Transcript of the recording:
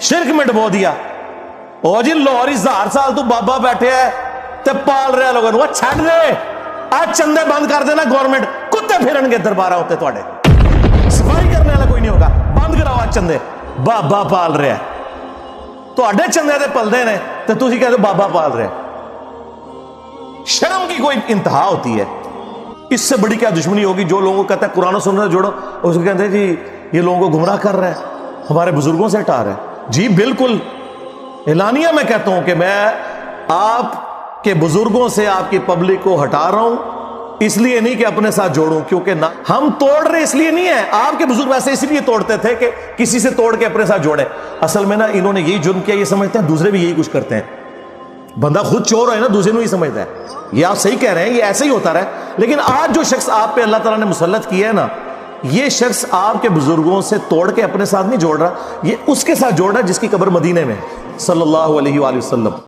شرک میں ڈبو دیا. او جی لاہور 1000 سال تو بابا بیٹھے ہے تے پال رہا لوگوں وہ چھڈ دے. آج چندے بند کر دینا گورنمنٹ, کتے پھرن گے دربارہ ہوتے تواڈے, صفائی کرنے والا کوئی نہیں ہوگا. بند کراؤ آج چندے, بابا پال رہا ہے. تواڈے چندے تے پلدے نے تے تسی کہتے ہو بابا پال رہا ہے. شرم کی کوئی انتہا ہوتی ہے. اس سے بڑی کیا دشمنی ہوگی جو لوگوں کو کہتا ہے قرآن و سنت جوڑو, اس کو کہتے ہیں جی یہ لوگوں کو گمراہ کر رہا ہے, ہمارے بزرگوں سے ہٹا رہا ہے. جی بالکل اعلانیہ میں کہتا ہوں کہ میں آپ کے بزرگوں سے آپ کی پبلک کو ہٹا رہا ہوں, اس لیے نہیں کہ اپنے ساتھ جوڑوں, کیونکہ نہ ہم توڑ رہے اس لیے نہیں ہے. آپ کے بزرگ ویسے اس لیے توڑتے تھے کہ کسی سے توڑ کے اپنے ساتھ جوڑے. اصل میں نا انہوں نے یہی جرم کیا, یہ سمجھتے ہیں دوسرے بھی یہی کچھ کرتے ہیں. بندہ خود چور ہے نا, دوسرے کو ہی سمجھتا ہے. یہ آپ صحیح کہہ رہے ہیں, یہ ایسے ہی ہوتا رہا. لیکن آج جو شخص آپ پہ اللہ تعالیٰ نے مسلط کیا ہے نا, یہ شخص آپ کے بزرگوں سے توڑ کے اپنے ساتھ نہیں جوڑ رہا, یہ اس کے ساتھ جوڑ رہا ہے جس کی قبر مدینے میں صلی اللہ علیہ وآلہ وسلم.